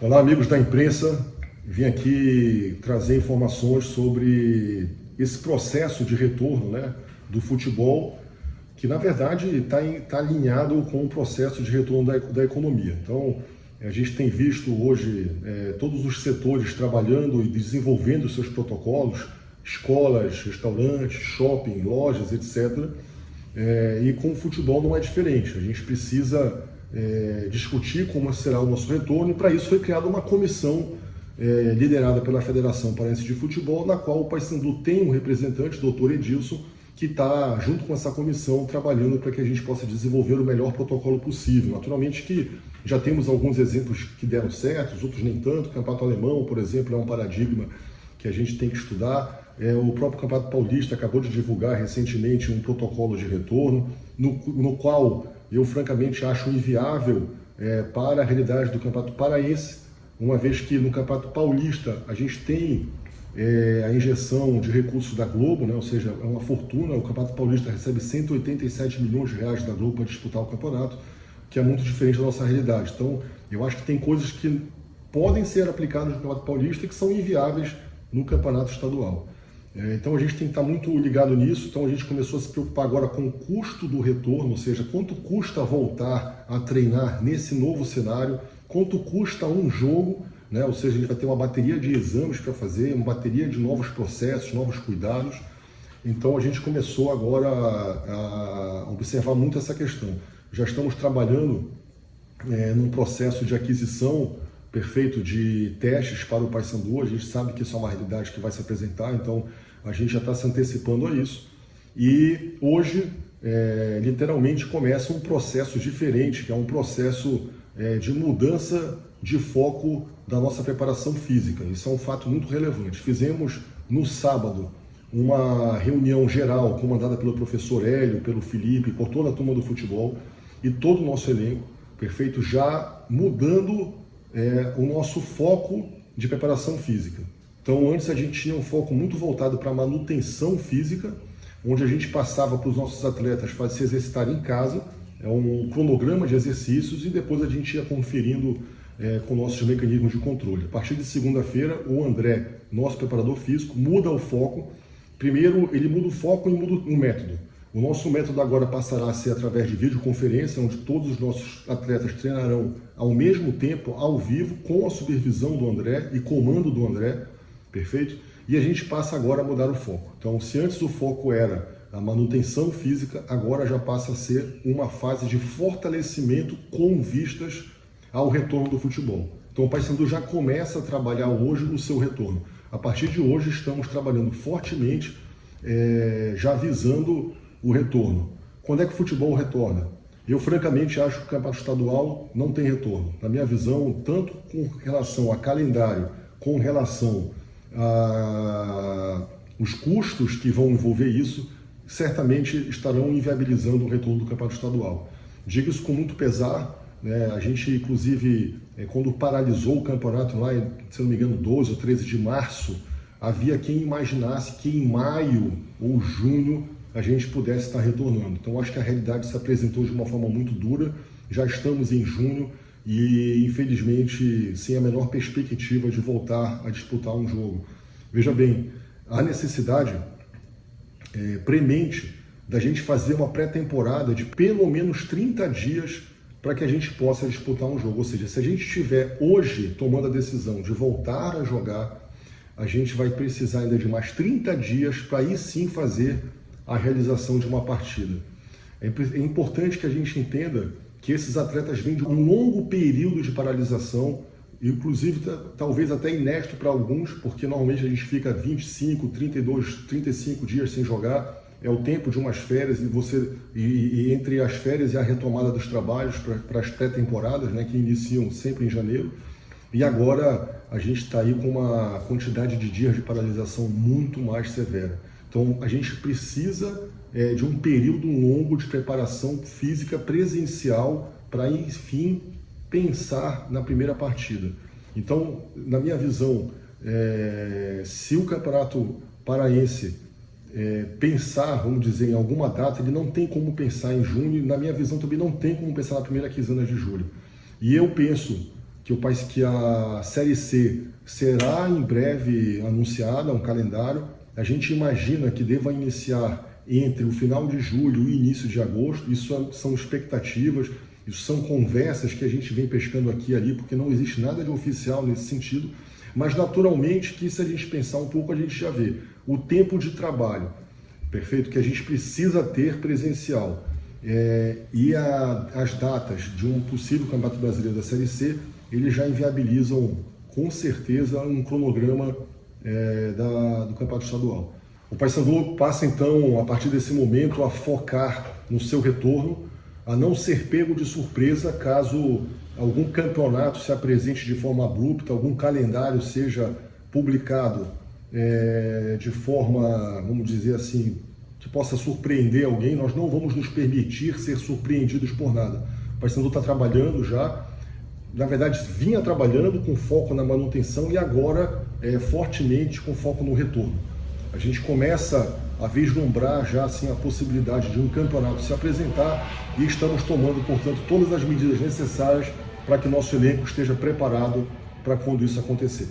Olá, amigos da imprensa. Vim aqui trazer informações sobre esse processo de retorno, do futebol, que na verdade está alinhado com o processo de retorno da economia. Então, a gente tem visto hoje todos os setores trabalhando e desenvolvendo seus protocolos, escolas, restaurantes, shopping, lojas, etc. E com o futebol não é diferente. A gente precisa discutir como será o nosso retorno, e para isso foi criada uma comissão liderada pela Federação Paraense de Futebol, na qual o Paysandu tem um representante, o Dr. Edilson, que está junto com essa comissão trabalhando para que a gente possa desenvolver o melhor protocolo possível. Naturalmente que já temos alguns exemplos que deram certo, os outros nem tanto. O Campeonato Alemão, por exemplo, é um paradigma que a gente tem que estudar. O próprio Campeonato Paulista acabou de divulgar recentemente um protocolo de retorno, no qual eu francamente acho inviável para a realidade do Campeonato Paraense, uma vez que no Campeonato Paulista a gente tem a injeção de recursos da Globo, ou seja, é uma fortuna. O Campeonato Paulista recebe 187 milhões de reais da Globo para disputar o campeonato, que é muito diferente da nossa realidade. Então, eu acho que tem coisas que podem ser aplicadas no Campeonato Paulista que são inviáveis no Campeonato Estadual. Então a gente tem que estar muito ligado nisso. Então a gente começou a se preocupar agora com o custo do retorno, ou seja, quanto custa voltar a treinar nesse novo cenário, quanto custa um jogo, ou seja, a gente vai ter uma bateria de exames para fazer, uma bateria de novos processos, novos cuidados. Então a gente começou agora a observar muito essa questão. Já estamos trabalhando num processo de aquisição perfeito de testes para o Paysandu. A gente sabe que isso é uma realidade que vai se apresentar, então a gente já está se antecipando a isso. E hoje, literalmente, começa um processo diferente, que é um processo de mudança de foco da nossa preparação física. Isso é um fato muito relevante. Fizemos no sábado uma reunião geral comandada pelo professor Hélio, pelo Felipe, por toda a turma do futebol e todo o nosso elenco, perfeito, já mudando o nosso foco de preparação física. Então, antes a gente tinha um foco muito voltado para a manutenção física, onde a gente passava para os nossos atletas se exercitarem em casa, um cronograma de exercícios, e depois a gente ia conferindo com nossos mecanismos de controle. A partir de segunda-feira, o André, nosso preparador físico, muda o foco. Primeiro, ele muda o foco e muda o método. O nosso método agora passará a ser através de videoconferência, onde todos os nossos atletas treinarão ao mesmo tempo, ao vivo, com a supervisão do André e comando do André, perfeito? E a gente passa agora a mudar o foco. Então, se antes o foco era a manutenção física, agora já passa a ser uma fase de fortalecimento com vistas ao retorno do futebol. Então, o Paysandu já começa a trabalhar hoje no seu retorno. A partir de hoje, estamos trabalhando fortemente, já visando o retorno. Quando é que o futebol retorna? Eu, francamente, acho que o campeonato estadual não tem retorno. Na minha visão, tanto com relação a calendário, com relação a os custos que vão envolver isso, certamente estarão inviabilizando o retorno do campeonato estadual. Digo isso com muito pesar. A gente, inclusive, quando paralisou o campeonato lá, se não me engano, 12 ou 13 de março, havia quem imaginasse que em maio ou junho a gente pudesse estar retornando. Então, acho que a realidade se apresentou de uma forma muito dura. Já estamos em junho e, infelizmente, sem a menor perspectiva de voltar a disputar um jogo. Veja bem, há necessidade premente da gente fazer uma pré-temporada de pelo menos 30 dias para que a gente possa disputar um jogo. Ou seja, se a gente estiver hoje tomando a decisão de voltar a jogar, a gente vai precisar ainda de mais 30 dias para aí sim fazer a realização de uma partida. É importante que a gente entenda que esses atletas vêm de um longo período de paralisação, inclusive talvez até inédito para alguns, porque normalmente a gente fica 25, 32, 35 dias sem jogar. É o tempo de umas férias, e entre as férias e a retomada dos trabalhos para as pré-temporadas, que iniciam sempre em janeiro. E agora a gente está aí com uma quantidade de dias de paralisação muito mais severa. Então, a gente precisa de um período longo de preparação física presencial para, enfim, pensar na primeira partida. Então, na minha visão, se o Campeonato Paraense pensar, vamos dizer, em alguma data, ele não tem como pensar em junho, e na minha visão também não tem como pensar na primeira quinzena de julho. E eu penso que a Série C será em breve anunciada, um calendário. A gente imagina que deva iniciar entre o final de julho e o início de agosto. Isso são expectativas, isso são conversas que a gente vem pescando aqui e ali, porque não existe nada de oficial nesse sentido. Mas naturalmente que, se a gente pensar um pouco, a gente já vê o tempo de trabalho, perfeito, que a gente precisa ter presencial, e as datas de um possível Campeonato Brasileiro da Série C, eles já inviabilizam com certeza um cronograma do Campeonato Estadual. O Paysandu passa então, a partir desse momento, a focar no seu retorno, a não ser pego de surpresa caso algum campeonato se apresente de forma abrupta, algum calendário seja publicado de forma, vamos dizer assim, que possa surpreender alguém. Nós não vamos nos permitir ser surpreendidos por nada. O Paysandu está trabalhando já, na verdade vinha trabalhando com foco na manutenção e agora fortemente com foco no retorno. A gente começa a vislumbrar já assim a possibilidade de um campeonato se apresentar e estamos tomando, portanto, todas as medidas necessárias para que nosso elenco esteja preparado para quando isso acontecer.